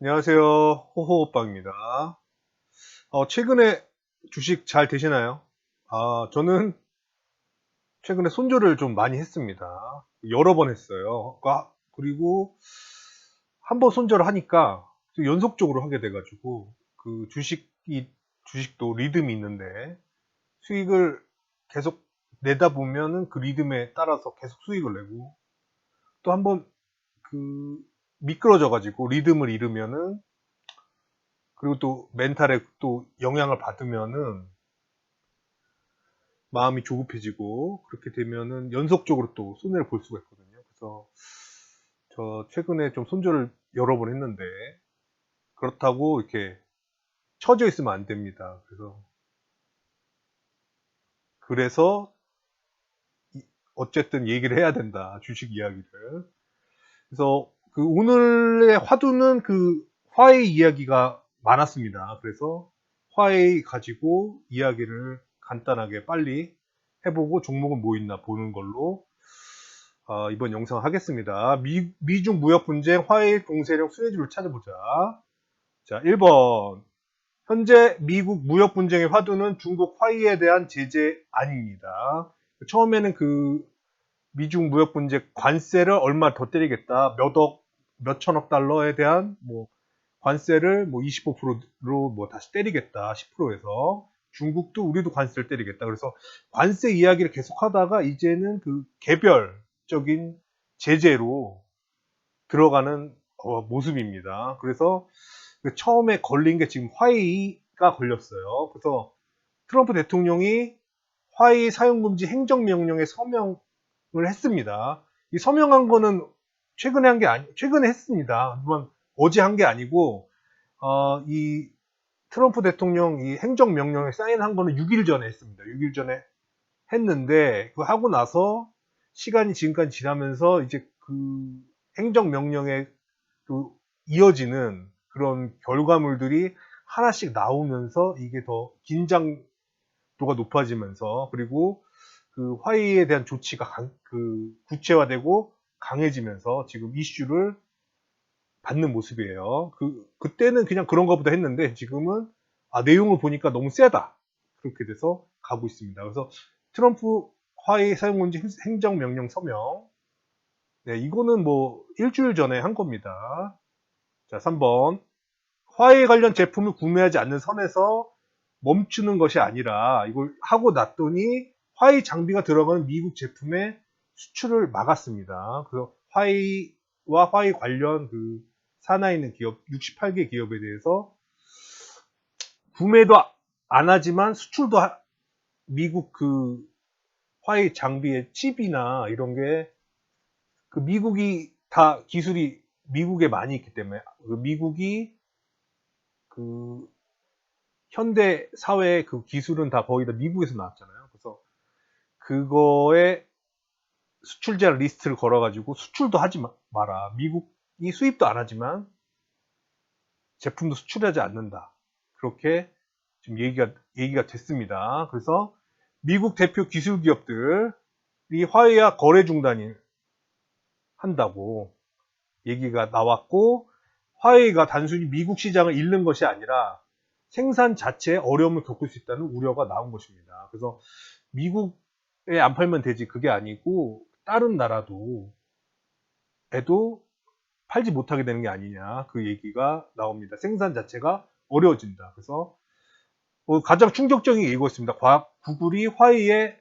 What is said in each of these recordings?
안녕하세요. 호호오빠입니다. 최근에 주식 잘 되시나요? 저는 최근에 손절을 좀 많이 했습니다. 여러 번 했어요. 그리고 한 번 손절을 하니까 연속적으로 하게 돼가지고 주식도 리듬이 있는데 수익을 계속 내다 보면은 그 리듬에 따라서 계속 수익을 내고 또 한 번 그 미끄러져가지고 리듬을 잃으면은 그리고 또 멘탈에 또 영향을 받으면은 마음이 조급해지고 그렇게 되면은 연속적으로 또 손해를 볼 수가 있거든요. 그래서 저 최근에 좀 손절을 여러 번 했는데 그렇다고 이렇게 처져 있으면 안 됩니다. 그래서 어쨌든 얘기를 해야 된다. 주식 이야기를. 그래서 그 오늘의 화두는 그 화웨이 이야기가 많았습니다. 그래서 화웨이 가지고 이야기를 간단하게 빨리 해보고 종목은 뭐 있나 보는 걸로 이번 영상 하겠습니다. 미중 무역 분쟁 화해일 동세력 수혜주를 찾아보자. 자, 1번. 현재 미국 무역 분쟁의 화두는 중국 화웨이에 대한 제재 아닙니다. 처음에는 그 미중 무역 분쟁 관세를 얼마 더 때리겠다. 몇천억 달러에 대한 뭐 관세를 뭐 25%로 뭐 다시 때리겠다. 10%에서. 중국도 우리도 관세를 때리겠다. 그래서 관세 이야기를 계속 하다가 이제는 그 개별적인 제재로 들어가는 모습입니다. 그래서 그 처음에 걸린 게 지금 화웨이가 걸렸어요. 그래서 트럼프 대통령이 화웨이 사용금지 행정명령에 서명을 했습니다. 이 서명한 거는 최근에 했습니다. 물론 어제 한 게 아니고, 이 트럼프 대통령 이 행정명령에 사인한 거는 6일 전에 했습니다. 6일 전에 했는데, 그거 하고 나서 시간이 지금까지 지나면서 이제 그 행정명령에 그 이어지는 그런 결과물들이 하나씩 나오면서 이게 더 긴장도가 높아지면서 그리고 그 화해에 대한 조치가 구체화되고 강해지면서 지금 이슈를 받는 모습이에요. 그때는 그냥 그런 거보다 했는데 지금은 내용을 보니까 너무 세다. 그렇게 돼서 가고 있습니다. 그래서 트럼프 화해 사용금지 행정명령 서명. 네, 이거는 뭐 일주일 전에 한 겁니다. 자, 3번. 화해 관련 제품을 구매하지 않는 선에서 멈추는 것이 아니라 이걸 하고 났더니 화웨이 장비가 들어가는 미국 제품의 수출을 막았습니다. 그래서 화웨이와 화웨이 관련 그 산하에 있는 기업 68개 기업에 대해서 구매도 안 하지만 미국 그 화웨이 장비의 칩이나 이런 게 그 미국이 다 기술이 미국에 많이 있기 때문에 그 미국이 그 현대 사회의 그 기술은 다 거의 다 미국에서 나왔잖아요. 그래서 그거에 수출자 리스트를 걸어가지고 수출도 하지 마라. 미국이 수입도 안 하지만 제품도 수출하지 않는다. 그렇게 지금 얘기가 됐습니다. 그래서 미국 대표 기술 기업들이 화해와 거래 중단을 한다고 얘기가 나왔고 화웨이가 단순히 미국 시장을 잃는 것이 아니라 생산 자체에 어려움을 겪을 수 있다는 우려가 나온 것입니다. 그래서 미국에 안 팔면 되지 그게 아니고 다른 나라도 에도 팔지 못하게 되는 게 아니냐 그 얘기가 나옵니다. 생산 자체가 어려워진다. 그래서 가장 충격적인 게 이거였습니다. 구글이 화웨이에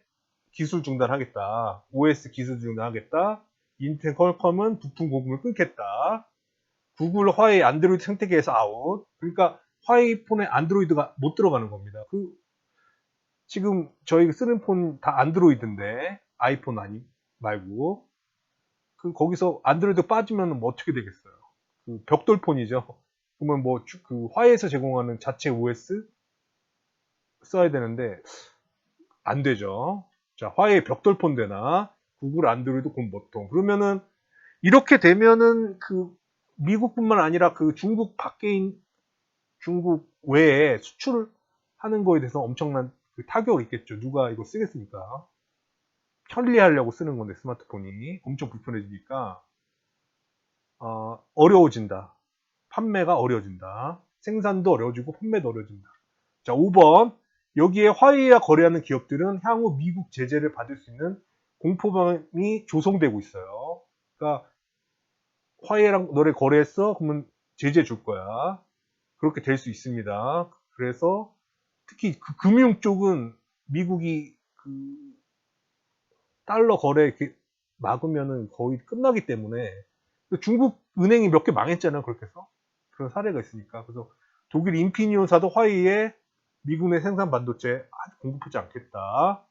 기술 중단하겠다. OS 기술 중단하겠다. 인텔 퀄컴은 부품 공급을 끊겠다. 구글 화웨이 안드로이드 생태계에서 아웃. 그러니까 화웨이 폰에 안드로이드가 못 들어가는 겁니다. 지금 저희 쓰는 폰 다 안드로이드인데 아이폰 말고 거기서 안드로이드 빠지면 뭐 어떻게 되겠어요? 벽돌폰이죠. 그러면 뭐 그 화웨이에서 제공하는 자체 OS 써야 되는데 안 되죠. 자, 화웨이 벽돌폰 되나? 구글 안드로이드 곧 보통. 그러면은 이렇게 되면은 그 미국뿐만 아니라 그 중국 외에 수출하는 거에 대해서 엄청난 그 타격이 있겠죠. 누가 이거 쓰겠습니까? 편리하려고 쓰는 건데 스마트폰이 엄청 불편해지니까 어려워진다. 판매가 어려워진다. 생산도 어려워지고 판매도 어려워진다. 자, 5번. 여기에 화웨이와 거래하는 기업들은 향후 미국 제재를 받을 수 있는 공포감이 조성되고 있어요. 그러니까 화웨이랑 너네 거래했어? 그러면 제재 줄 거야. 그렇게 될 수 있습니다. 그래서 특히 그 금융 쪽은 미국이 그 달러 거래 이렇게 막으면은 거의 끝나기 때문에 중국 은행이 몇 개 망했잖아요. 그렇게 해서 그런 사례가 있으니까. 그래서 독일 인피니온사도 화웨이에 미국 내 생산 반도체 아주 공급하지 않겠다.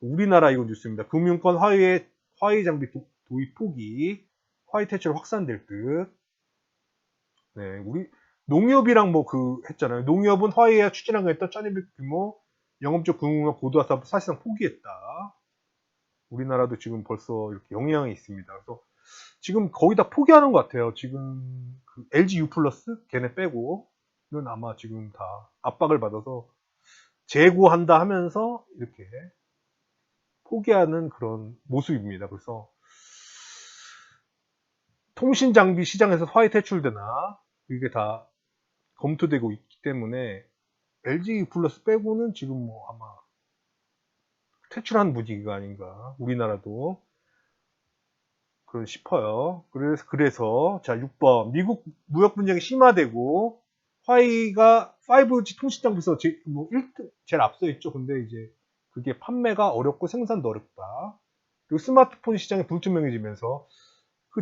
우리나라 이거 뉴스입니다. 금융권 화웨이 장비 도입 포기, 화웨이 퇴출 확산될 듯. 네, 우리 농협이랑 뭐 했잖아요. 농협은 화웨이가 추진하고 했던 1200 규모 영업적 금융업 고도화 사업 사실상 포기했다. 우리나라도 지금 벌써 이렇게 영향이 있습니다. 그래서 지금 거의 다 포기하는 것 같아요. 지금 그 LG U 플러스 걔네 빼고는 아마 지금 다 압박을 받아서 재고한다 하면서 이렇게 포기하는 그런 모습입니다. 그래서 통신 장비 시장에서 화웨이 퇴출되나 이게 다 검토되고 있기 때문에 LG U 플러스 빼고는 지금 뭐 아마 퇴출한 분위기가 아닌가. 우리나라도 싶어요. 그래서 자 6번 미국 무역 분쟁이 심화되고 화웨이가 5G 통신 장비에서 뭐 1등 제일 앞서 있죠. 근데 이제 그게 판매가 어렵고 생산도 어렵다. 그리고 스마트폰 시장이 불투명해지면서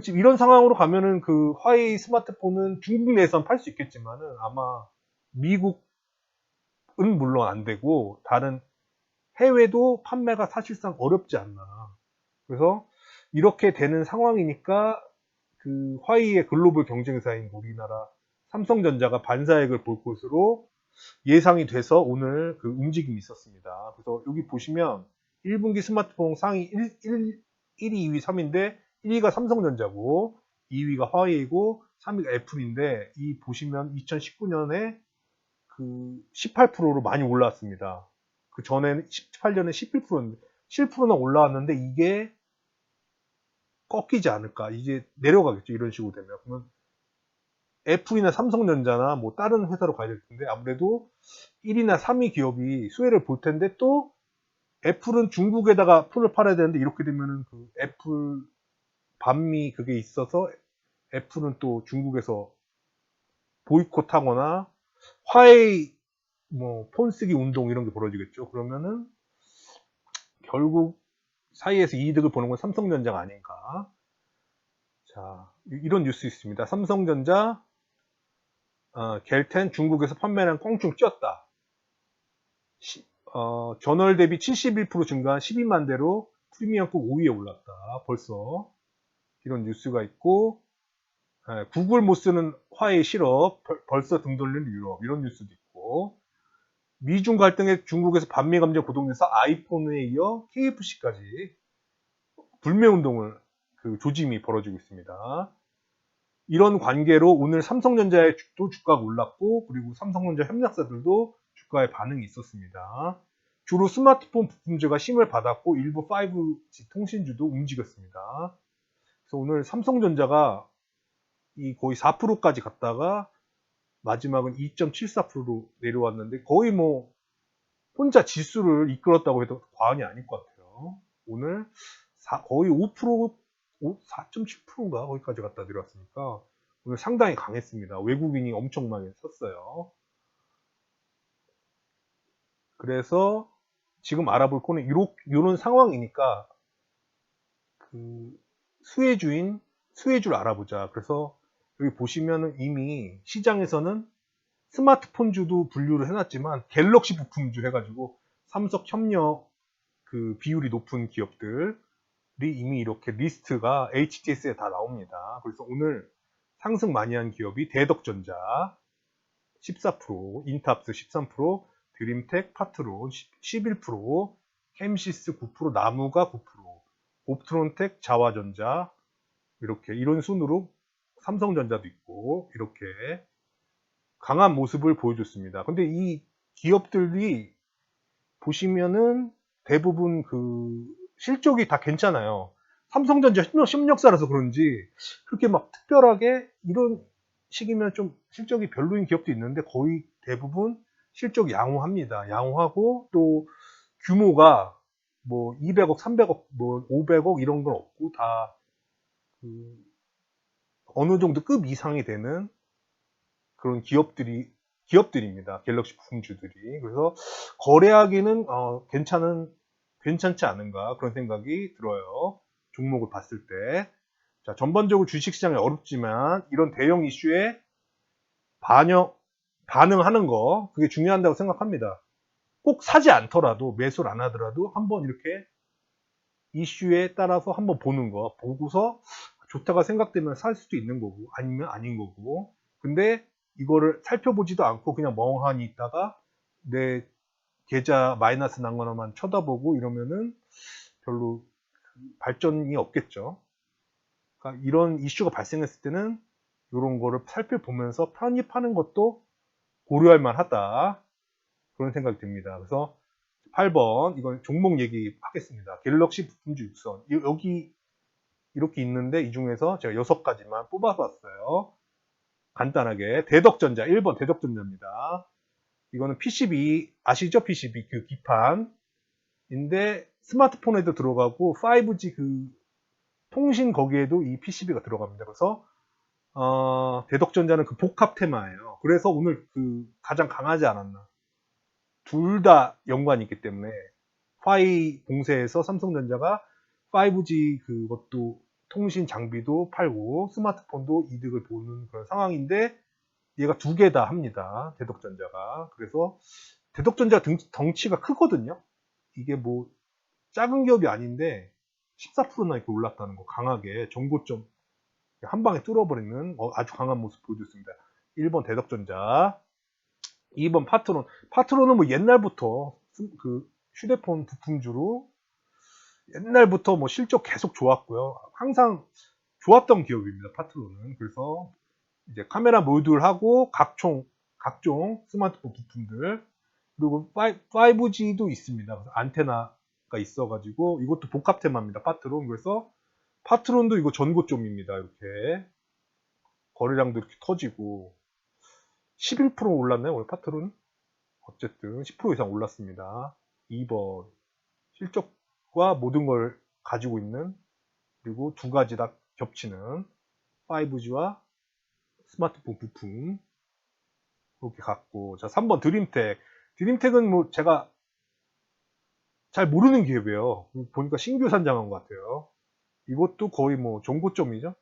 지금 이런 상황으로 가면은 그 화웨이 스마트폰은 중국 내에선 팔 수 있겠지만은 아마 미국은 물론 안 되고 다른 해외도 판매가 사실상 어렵지 않나. 그래서 이렇게 되는 상황이니까 그 화웨이의 글로벌 경쟁사인 우리나라 삼성전자가 반사액을 볼 것으로 예상이 돼서 오늘 그 움직임이 있었습니다. 그래서 여기 보시면 1분기 스마트폰 상위 1위, 2위, 3위인데 1위가 삼성전자고 2위가 화웨이고 3위가 애플인데 이 보시면 2019년에 그 18%로 많이 올라왔습니다. 그 전에 18년에 11%였는데 7%나 올라왔는데 이게 꺾이지 않을까. 이제 내려가겠죠. 이런 식으로 되면. 그러면 애플이나 삼성전자나 뭐 다른 회사로 가야 될 텐데 아무래도 1위나 3위 기업이 수혜를 볼 텐데 또 애플은 중국에다가 폰을 팔아야 되는데 이렇게 되면은 그 애플 반미 그게 있어서 애플은 또 중국에서 보이콧하거나 화웨이 뭐 폰 쓰기 운동 이런 게 벌어지겠죠. 그러면은 결국 사이에서 이득을 보는 건 삼성전자가 아닌가. 자, 이런 뉴스 있습니다. 삼성전자 겔텐 중국에서 판매량 껑충 뛰었다. 전월 대비 71% 증가한 12만 대로 프리미엄급 5위에 올랐다. 벌써 이런 뉴스가 있고 구글 못 쓰는 화웨이 실업 벌써 등 돌리는 유럽 이런 뉴스도 있고 미중 갈등에 중국에서 반미 감정 고동돼서 아이폰에 이어 KFC까지 불매 운동을 조짐이 벌어지고 있습니다. 이런 관계로 오늘 삼성전자의 주가가 올랐고 그리고 삼성전자 협력사들도 주가에 반응이 있었습니다. 주로 스마트폰 부품주가 힘을 받았고 일부 5G 통신주도 움직였습니다. 그래서 오늘 삼성전자가 거의 4%까지 갔다가 마지막은 2.74%로 내려왔는데 거의 뭐 혼자 지수를 이끌었다고 해도 과언이 아닐 것 같아요. 오늘 거의 5%, 4.7%인가 거기까지 갔다 내려왔으니까 오늘 상당히 강했습니다. 외국인이 엄청 많이 섰어요. 그래서 지금 알아볼 거는 이런 상황이니까 수혜주를 알아보자. 그래서 여기 보시면은 이미 시장에서는 스마트폰주도 분류를 해놨지만 갤럭시 부품주 해가지고 삼성 협력 비율이 높은 기업들이 이미 이렇게 리스트가 HTS에 다 나옵니다. 그래서 오늘 상승 많이 한 기업이 대덕전자 14%, 인탑스 13%, 드림텍, 파트론 11%, 캠시스 9%, 나무가 9%, 옵트론텍, 자화전자 이렇게 이런 순으로 삼성전자도 있고 이렇게 강한 모습을 보여줬습니다. 근데 이 기업들이 보시면은 대부분 실적이 다 괜찮아요. 삼성전자 협력사라서 그런지 그렇게 막 특별하게 이런 시기면 좀 실적이 별로인 기업도 있는데 거의 대부분 실적 양호합니다. 양호하고 또 규모가 뭐 200억, 300억, 뭐 500억 이런 건 없고 다 그 어느 정도 급 이상이 되는 그런 기업들입니다. 갤럭시 부품주들이. 그래서 거래하기는 괜찮지 않은가 그런 생각이 들어요. 종목을 봤을 때. 자, 전반적으로 주식시장이 어렵지만 이런 대형 이슈에 반응하는 거 그게 중요하다고 생각합니다. 꼭 사지 않더라도 매수를 안 하더라도 한번 이렇게 이슈에 따라서 한번 보는 거 보고서 좋다가 생각되면 살 수도 있는 거고 아니면 아닌 거고 근데 이거를 살펴보지도 않고 그냥 멍하니 있다가 내 계좌 마이너스 난 거만 쳐다보고 이러면은 별로 발전이 없겠죠. 그러니까 이런 이슈가 발생했을 때는 이런 거를 살펴보면서 편입하는 것도 고려할 만하다. 그런 생각이 듭니다. 그래서 8번 이건 종목 얘기하겠습니다. 갤럭시 부품주 육선 여기 이렇게 있는데 이 중에서 제가 6가지만 뽑아봤어요. 간단하게 대덕전자 1번 대덕전자입니다. 이거는 PCB 아시죠? PCB 그 기판인데 스마트폰에도 들어가고 5G 그 통신 거기에도 이 PCB가 들어갑니다. 그래서 대덕전자는 그 복합 테마예요. 그래서 오늘 그 가장 강하지 않았나. 둘 다 연관이 있기 때문에 화이 봉쇄에서 삼성전자가 5G 그것도 통신 장비도 팔고 스마트폰도 이득을 보는 그런 상황인데 얘가 두 개 다 합니다. 대덕전자가. 그래서 대덕전자 덩치가 크거든요. 이게 뭐 작은 기업이 아닌데 14%나 이렇게 올랐다는 거 강하게 정고점 한 방에 뚫어버리는 아주 강한 모습 보여줬습니다. 1번 대덕전자 2번 파트론. 파트론은 뭐 옛날부터 그 휴대폰 부품주로 옛날부터 뭐 실적 계속 좋았고요. 항상 좋았던 기업입니다. 파트론은. 그래서 이제 카메라 모듈하고 각종 스마트폰 부품들 그리고 5G도 있습니다. 그래서 안테나가 있어가지고 이것도 복합 테마입니다. 파트론. 그래서 파트론도 이거 전고점입니다. 이렇게 거래량도 이렇게 터지고 11% 올랐네요. 오늘 파트론. 어쨌든 10% 이상 올랐습니다. 2번 실적과 모든 걸 가지고 있는 그리고 두 가지 다 겹치는 5G와 스마트폰 부품 이렇게 갖고 자 3번 드림텍 드림텍은 뭐 제가 잘 모르는 기업이에요. 보니까 신규 산장한 것 같아요. 이것도 거의 뭐 정고점이죠.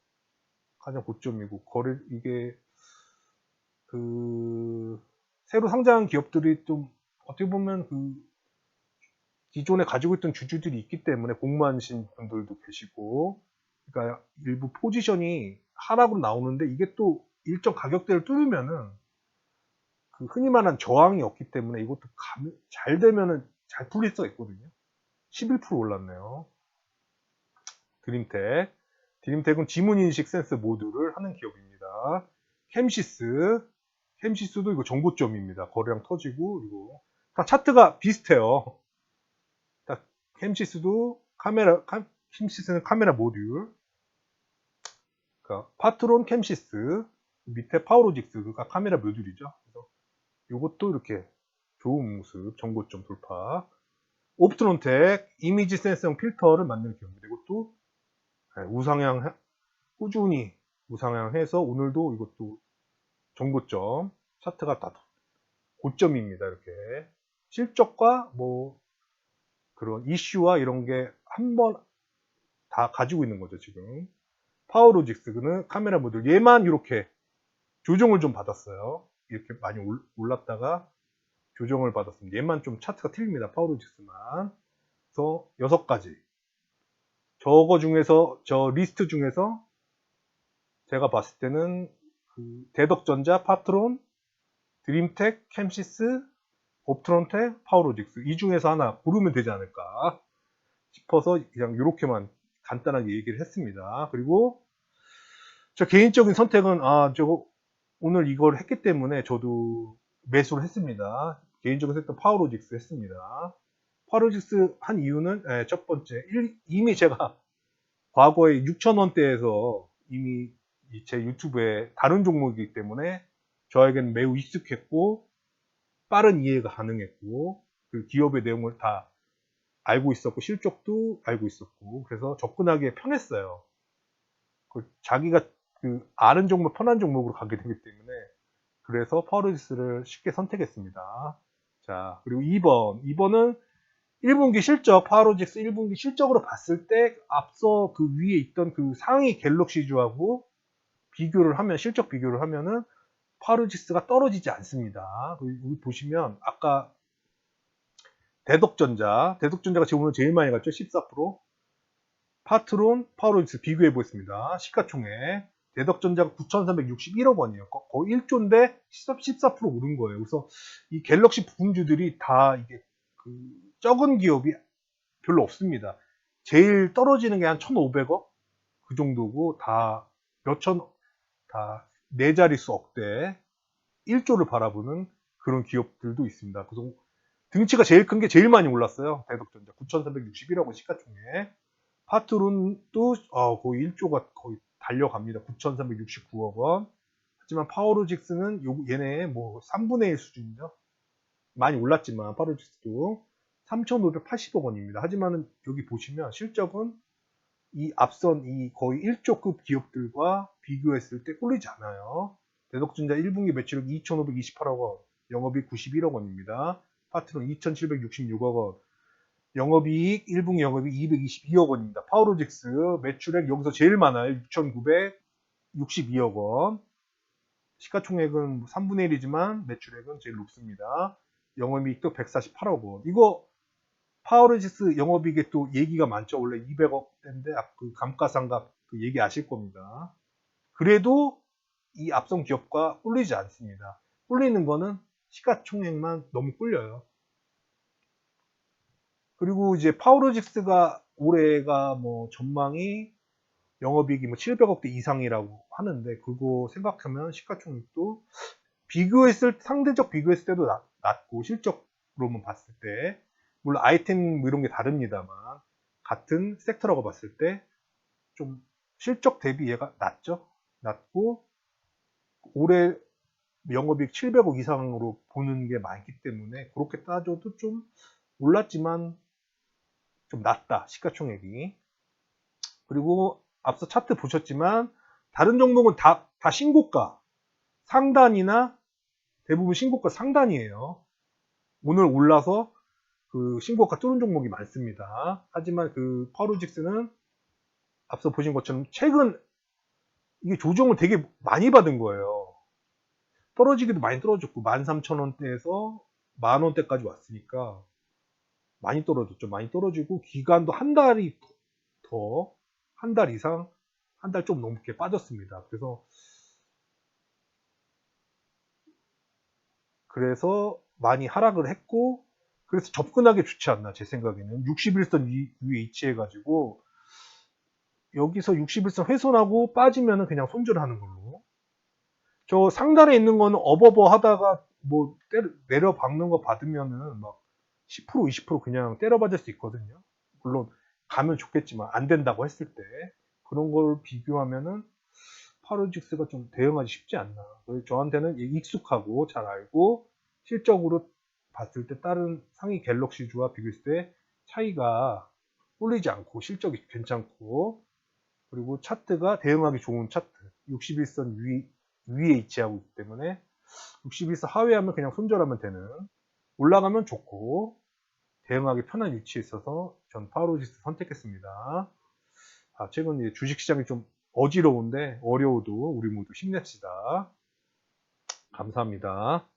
가장 고점이고 거래 이게 그 새로 상장한 기업들이 좀 어떻게 보면 그 기존에 가지고 있던 주주들이 있기 때문에 공모하신 분들도 계시고 그러니까 일부 포지션이 하락으로 나오는데 이게 또 일정 가격대를 뚫으면은 그 흔히 말하는 저항이 없기 때문에 이것도 잘 되면은 잘 풀릴 수가 있거든요. 11% 올랐네요. 드림텍. 드림텍은 지문인식 센서 모듈을 하는 기업입니다. 캠시스. 캠시스도 이거 정고점입니다. 거래량 터지고, 그리고 다 차트가 비슷해요. 캠시스도 캠시스는 카메라 모듈. 그러니까 파트론 캠시스. 밑에 파워로직스가 카메라 모듈이죠. 그래서 이것도 이렇게 좋은 모습, 정고점 돌파. 옵트론텍 이미지 센서형 필터를 만드는 기업입니다. 이것도 우상향 꾸준히 우상향해서 오늘도 이것도 정고점 차트가 다 고점입니다. 이렇게 실적과 뭐 그런 이슈와 이런 게 한 번 다 가지고 있는 거죠. 지금 파워로직스는 카메라 모듈 얘만 이렇게 조정을 좀 받았어요. 이렇게 많이 올랐다가 조정을 받았습니다. 얘만 좀 차트가 틀립니다. 파워로직스만. 그래서 6가지. 저거 중에서 저 리스트 중에서 제가 봤을 때는 그 대덕전자, 파트론, 드림텍, 캠시스, 옵트론텍, 파워로직스 이 중에서 하나 고르면 되지 않을까 싶어서 그냥 이렇게만 간단하게 얘기를 했습니다. 그리고 저 개인적인 선택은 저거 오늘 이걸 했기 때문에 저도 매수를 했습니다. 개인적인 선택은 파워로직스 했습니다. 파워로직스 한 이유는 첫 번째 이미 제가 과거에 6,000원대에서 이미 제 유튜브의 다른 종목이기 때문에 저에게는 매우 익숙했고 빠른 이해가 가능했고 그 기업의 내용을 다 알고 있었고 실적도 알고 있었고 그래서 접근하기에 편했어요. 자기가 그 아는 종목 편한 종목으로 가게 되기 때문에 그래서 파워로직스를 쉽게 선택했습니다. 자, 그리고 2번은 1분기 실적, 파워로직스 1분기 실적으로 봤을 때 앞서 그 위에 있던 그 상위 갤럭시주하고 비교를 하면, 실적 비교를 하면은 파워로직스가 떨어지지 않습니다. 여기 보시면 아까 대덕전자가 지금 오늘 제일 많이 갔죠? 14%. 파트론, 파워로직스 비교해 보겠습니다. 시가총액. 대덕전자가 9,361억 원이에요. 거의 1조인데 14% 오른 거예요. 그래서 이 갤럭시 부품주들이 다 이게 그 적은 기업이 별로 없습니다. 제일 떨어지는 게 한 1,500억? 그 정도고 다 네 자릿수 억대 1조를 바라보는 그런 기업들도 있습니다. 그래서 등치가 제일 큰 게 제일 많이 올랐어요. 대덕전자 9,361억 원 시가총액. 파트론도 거의 1조가 거의 달려갑니다. 9,369억 원. 하지만 파워로직스는 얘네 뭐 3분의 1 수준이죠. 많이 올랐지만 파워로직스도 3,580억 원입니다. 하지만 여기 보시면 실적은 이 앞선 이 거의 1조급 기업들과 비교했을 때 꿀리지 않아요. 대덕전자 1분기 매출액 2,528억 원, 영업이익 91억 원입니다. 파트론 2,766억 원, 영업이익 1분기 영업이익 222억 원입니다. 파워로직스 매출액 여기서 제일 많아요. 6,962억 원. 시가총액은 3분의 1이지만 매출액은 제일 높습니다. 영업이익도 148억 원. 이거 파워로직스 영업이익에 또 얘기가 많죠. 원래 200억대인데 그 감가상각 그 얘기 아실 겁니다. 그래도 이 앞선 기업과 꿀리지 않습니다. 꿀리는 거는 시가총액만 너무 꿀려요. 그리고 이제 파워로직스가 올해가 뭐 전망이 영업이익이 뭐 700억대 이상이라고 하는데 그거 생각하면 시가총액도 상대적 비교했을 때도 낮고 실적으로만 봤을 때 물론 아이템 뭐 이런 게 다릅니다만 같은 섹터라고 봤을 때 좀 실적 대비 얘가 낮고 올해 영업이익 700억 이상으로 보는 게 많기 때문에 그렇게 따져도 좀 올랐지만 좀 낮다 시가총액이. 그리고 앞서 차트 보셨지만 다른 종목은 다 신고가 상단이나 대부분 신고가 상단이에요. 오늘 올라서 그 신고가 뚫은 종목이 많습니다. 하지만 그 파워로직스는 앞서 보신 것처럼 최근 이게 조정을 되게 많이 받은 거예요. 떨어지기도 많이 떨어졌고 13,000원대에서 만원대까지 왔으니까 많이 떨어졌죠. 많이 떨어지고 기간도 한 달이 더 한 달 이상 한 달 좀 넘게 빠졌습니다. 그래서 많이 하락을 했고 그래서 접근하기 좋지 않나 제 생각에는 61선 위에 위치해가지고 여기서 61선 훼손하고 빠지면은 그냥 손절하는 걸로. 저 상단에 있는 거는 어버버 하다가 뭐 내려 박는 거 받으면은 막 10% 20% 그냥 때려 받을 수 있거든요. 물론 가면 좋겠지만 안 된다고 했을 때 그런 걸 비교하면은 파로직스가 좀 대응하기 쉽지 않나. 저한테는 익숙하고 잘 알고 실적으로 봤을 때 다른 상위 갤럭시주와 비교했을 때 차이가 꿀리지 않고 실적이 괜찮고 그리고 차트가 대응하기 좋은 차트 61선 위에 위치하고 있기 때문에 61선 하회하면 그냥 손절하면 되는 올라가면 좋고 대응하기 편한 위치에 있어서 전 파워로직스 선택했습니다. 최근 주식시장이 좀 어지러운데 어려워도 우리 모두 힘냅시다. 감사합니다.